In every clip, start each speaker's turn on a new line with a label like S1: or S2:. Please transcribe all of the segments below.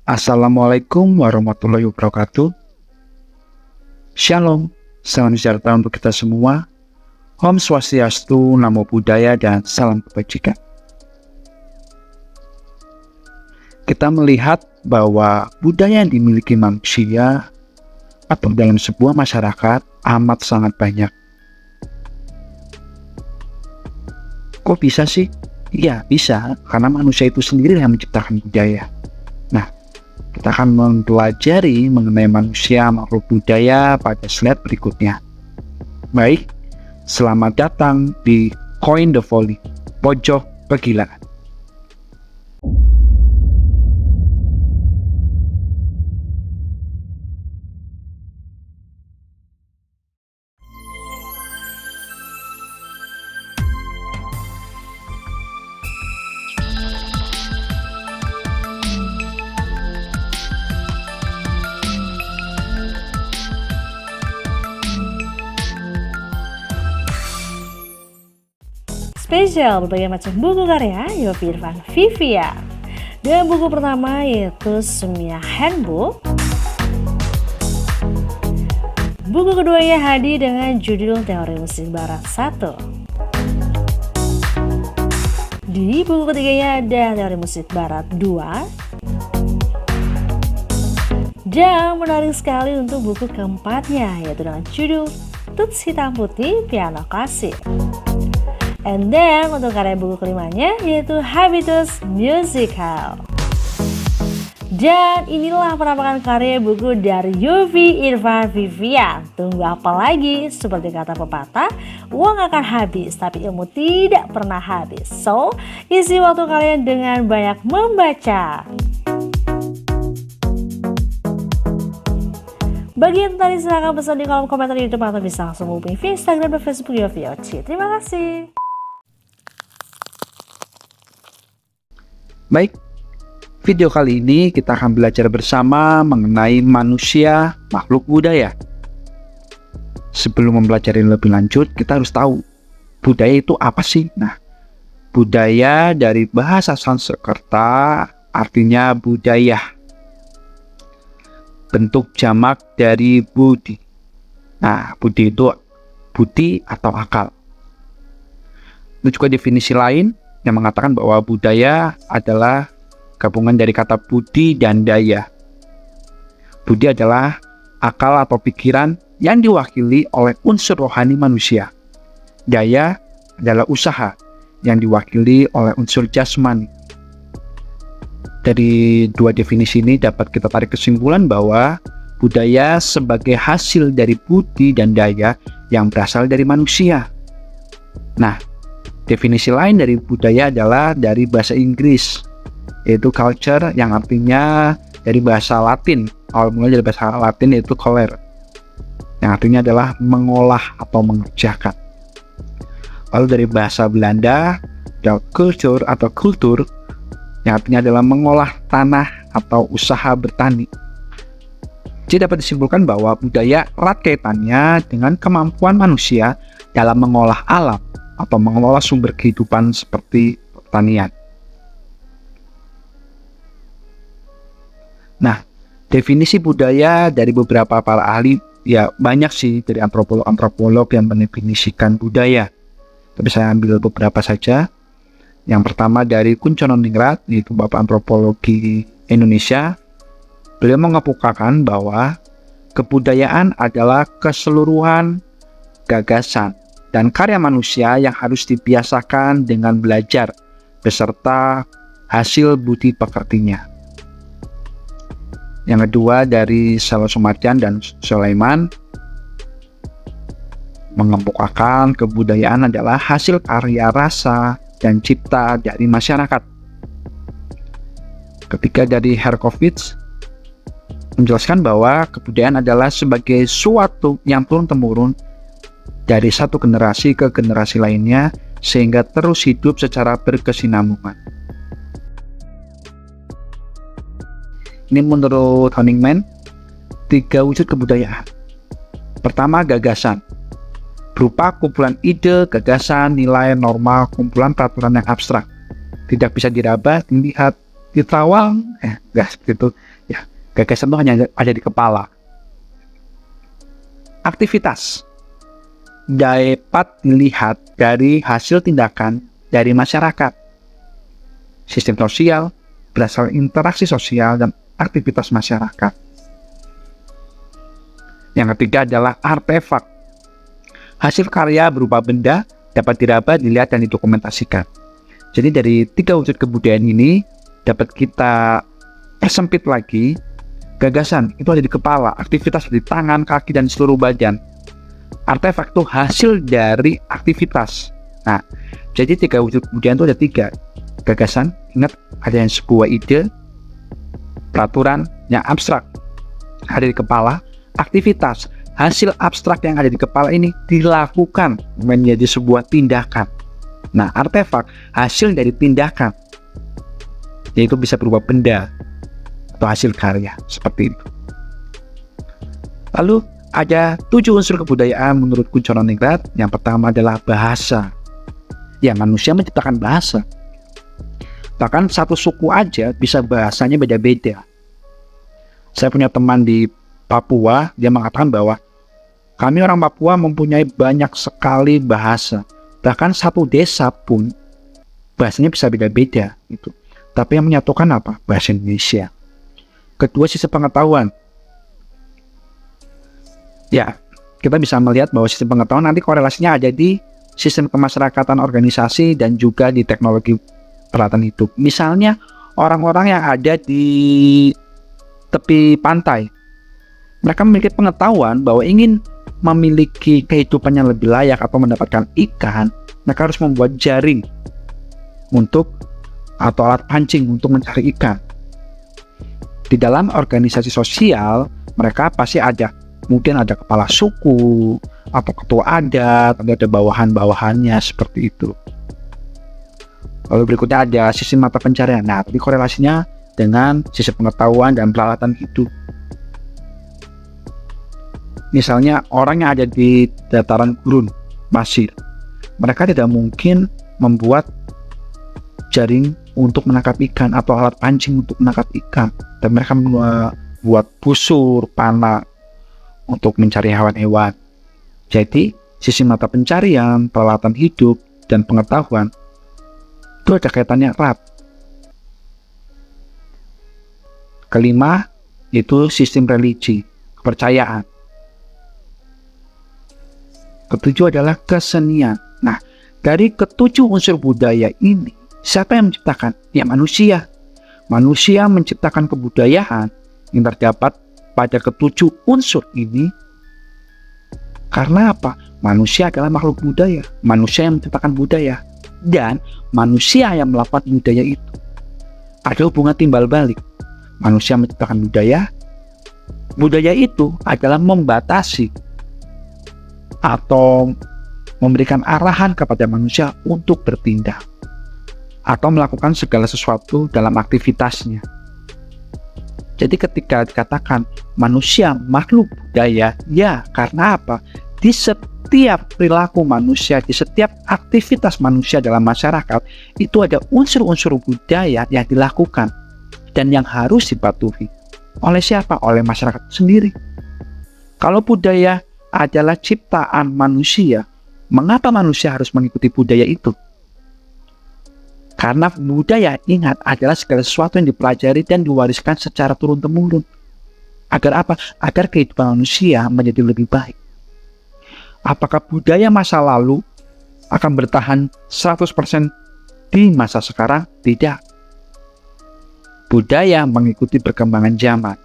S1: Assalamualaikum warahmatullahi wabarakatuh. Shalom, salam sejahtera untuk kita semua. Om Swastiastu, Namo Buddhaya, dan salam kebajikan. Kita melihat bahwa budaya yang dimiliki manusia atau dalam sebuah masyarakat amat sangat banyak. Kok bisa sih? Iya, bisa, karena manusia itu sendiri yang menciptakan budaya. Nah, kita akan mempelajari mengenai manusia makhluk budaya pada slide berikutnya. Baik, selamat datang di Coin the Volley, pojok pergilaan.
S2: Spesial berbagai macam buku karya Yovie Irfan Vivian. Dengan buku pertama yaitu Sumia Handbook. Buku keduanya Hadi dengan judul Teori Musik Barat 1. Di buku ketiganya ada Teori Musik Barat 2. Dan menarik sekali untuk buku keempatnya yaitu dengan judul Tuts Hitam Putih Piano Klasik. And then untuk karya buku kelimanya yaitu Habitus Musical. Dan inilah penampakan karya buku dari Yovie Irfan Vivian. Tunggu apa lagi? Seperti kata pepatah, uang akan habis tapi ilmu tidak pernah habis. So, isi waktu kalian dengan banyak membaca. Bagi yang tadi silahkan pesan di kolom komentar YouTube atau bisa langsung hubungi via Instagram dan Facebook Yovie Oci. Terima kasih.
S1: Baik, video kali ini kita akan belajar bersama mengenai manusia makhluk budaya. Sebelum mempelajari lebih lanjut, kita harus tahu budaya itu apa sih? Nah, budaya dari bahasa Sanskerta artinya budaya. Bentuk jamak dari budi. Nah, budi itu budi atau akal. Itu juga definisi lain yang mengatakan bahwa budaya adalah gabungan dari kata budi dan daya. Budi adalah akal atau pikiran yang diwakili oleh unsur rohani manusia. Daya adalah usaha yang diwakili oleh unsur jasmani. Dari dua definisi ini dapat kita tarik kesimpulan bahwa budaya sebagai hasil dari budi dan daya yang berasal dari manusia. Nah, definisi lain dari budaya adalah dari bahasa Inggris, yaitu culture, yang artinya dari bahasa Latin. Awal mulai dari bahasa Latin yaitu colere, yang artinya adalah mengolah atau mengerjakan. Lalu dari bahasa Belanda, ada culture atau kultur, yang artinya adalah mengolah tanah atau usaha bertani. Jadi dapat disimpulkan bahwa budaya erat kaitannya dengan kemampuan manusia dalam mengolah alam atau mengelola sumber kehidupan seperti pertanian. Nah, definisi budaya dari beberapa para ahli, ya banyak sih dari antropolog yang mendefinisikan budaya. Tapi saya ambil beberapa saja. Yang pertama dari Kunchononingrat, yaitu Bapak Antropologi Indonesia. Beliau mengemukakan bahwa kebudayaan adalah keseluruhan gagasan dan karya manusia yang harus dibiasakan dengan belajar beserta hasil budi pekertinya. Yang kedua dari Salosumarjan dan Sulaiman mengemukakan kebudayaan adalah hasil karya rasa dan cipta dari masyarakat. Ketiga dari Herkovits menjelaskan bahwa kebudayaan adalah sebagai suatu yang turun-temurun dari satu generasi ke generasi lainnya sehingga terus hidup secara berkesinambungan. Ini menurut Honigman, 3 wujud kebudayaan. Pertama, gagasan. Berupa kumpulan ide, gagasan, nilai, norma, kumpulan peraturan yang abstrak. Tidak bisa diraba, dilihat, ditawang, enggak seperti itu. Gagasan itu hanya ada di kepala. Aktivitas dapat dilihat dari hasil tindakan dari masyarakat. Sistem sosial berasal interaksi sosial dan aktivitas masyarakat. Yang ketiga adalah artefak. Hasil karya berupa benda dapat diraba, dilihat, dan didokumentasikan. Jadi dari 3 wujud kebudayaan ini dapat kita sempit lagi. Gagasan itu ada di kepala, aktivitas di tangan, kaki, dan seluruh badan. Artefak itu hasil dari aktivitas. Nah, jadi 3 wujud kebudayaan itu ada 3. Gagasan, ingat, ada yang sebuah ide, peraturan yang abstrak ada di kepala, aktivitas, hasil abstrak yang ada di kepala ini dilakukan menjadi sebuah tindakan. Nah, artefak, hasil dari tindakan, yaitu bisa berupa benda atau hasil karya, seperti itu. Lalu, ada 7 unsur kebudayaan menurut Kunchoro-Ningrat. Yang pertama adalah bahasa. Ya, manusia menciptakan bahasa. Bahkan satu suku aja bisa bahasanya beda-beda. Saya punya teman di Papua, dia mengatakan bahwa kami orang Papua mempunyai banyak sekali bahasa. Bahkan satu desa pun bahasanya bisa beda-beda gitu. Tapi yang menyatukan apa? Bahasa Indonesia. Kedua, sisi pengetahuan. Ya, kita bisa melihat bahwa sistem pengetahuan nanti korelasinya ada di sistem kemasyarakatan organisasi dan juga di teknologi peralatan hidup. Misalnya orang-orang yang ada di tepi pantai, mereka memiliki pengetahuan bahwa ingin memiliki kehidupan yang lebih layak atau mendapatkan ikan, mereka harus membuat jaring atau alat pancing untuk mencari ikan. Di dalam organisasi sosial, mereka pasti mungkin ada kepala suku atau ketua adat, ada bawahan-bawahannya, seperti itu. Lalu berikutnya ada sistem mata pencarian. Nah, tadi korelasinya dengan sistem pengetahuan dan peralatan hidup. Misalnya orang yang ada di dataran gurun pasir, mereka tidak mungkin membuat jaring untuk menangkap ikan atau alat pancing untuk menangkap ikan, dan mereka membuat busur, panah untuk mencari hewan-hewan. Jadi, sistem mata pencarian, peralatan hidup, dan pengetahuan itu ada kaitannya erat. Kelima, itu sistem religi, kepercayaan. Ketujuh adalah kesenian. Nah, dari ketujuh unsur budaya ini, siapa yang menciptakan? Ya, manusia. Manusia menciptakan kebudayaan yang terdapat pada ketujuh unsur ini. Karena apa? Manusia adalah makhluk budaya. Manusia yang menciptakan budaya. Dan manusia yang melakukan budaya itu. Ada hubungan timbal balik. Manusia menciptakan budaya. Budaya itu adalah membatasi atau memberikan arahan kepada manusia untuk bertindak atau melakukan segala sesuatu dalam aktivitasnya. Jadi ketika dikatakan manusia makhluk budaya, ya karena apa? Di setiap perilaku manusia, di setiap aktivitas manusia dalam masyarakat, itu ada unsur-unsur budaya yang dilakukan dan yang harus dipatuhi. Oleh siapa? Oleh masyarakat sendiri. Kalau budaya adalah ciptaan manusia, mengapa manusia harus mengikuti budaya itu? Karena budaya, ingat, adalah segala sesuatu yang dipelajari dan diwariskan secara turun-temurun. Agar apa? Agar kehidupan manusia menjadi lebih baik. Apakah budaya masa lalu akan bertahan 100% di masa sekarang? Tidak. Budaya mengikuti perkembangan zaman.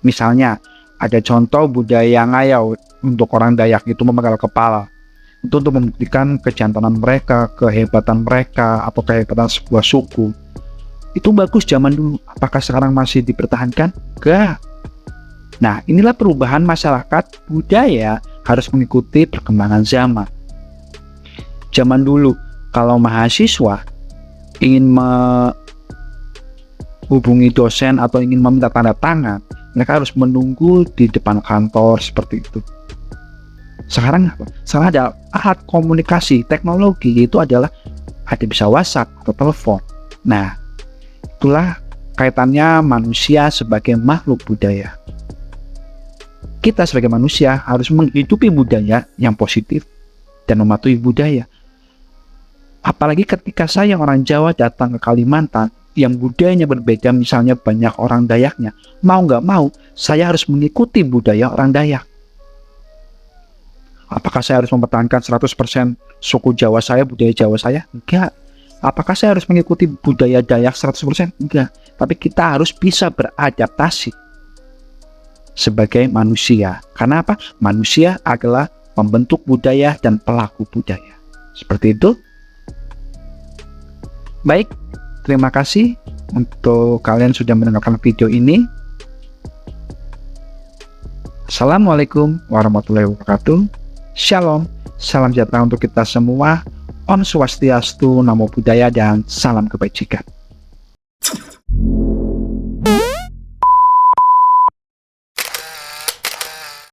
S1: Misalnya, ada contoh budaya ngayau untuk orang Dayak itu memegal kepala. Itu untuk membuktikan kejantanan mereka, kehebatan mereka, atau kehebatan sebuah suku. Itu bagus zaman dulu. Apakah sekarang masih dipertahankan? Enggak. Nah, inilah perubahan masyarakat. Budaya harus mengikuti perkembangan zaman. Zaman dulu, kalau mahasiswa ingin menghubungi dosen atau ingin meminta tanda tangan, mereka harus menunggu di depan kantor, seperti itu. Sekarang apa? Sekarang ada alat komunikasi, teknologi, itu adalah ada bisa WhatsApp atau telepon. Nah, itulah kaitannya manusia sebagai makhluk budaya. Kita sebagai manusia harus menghidupi budaya yang positif dan mematuhi budaya. Apalagi ketika saya orang Jawa datang ke Kalimantan yang budayanya berbeda, misalnya banyak orang Dayaknya, mau nggak mau saya harus mengikuti budaya orang Dayak. Apakah saya harus mempertahankan 100% suku Jawa saya, budaya Jawa saya? Enggak. Apakah saya harus mengikuti budaya Dayak 100%? Enggak. Tapi kita harus bisa beradaptasi sebagai manusia. Karena apa? Manusia adalah pembentuk budaya dan pelaku budaya. Seperti itu. Baik, terima kasih untuk kalian sudah mendengarkan video ini. Assalamualaikum warahmatullahi wabarakatuh. Shalom, salam sejahtera untuk kita semua. Om Swastiastu, Namo Buddhaya, dan salam kebajikan.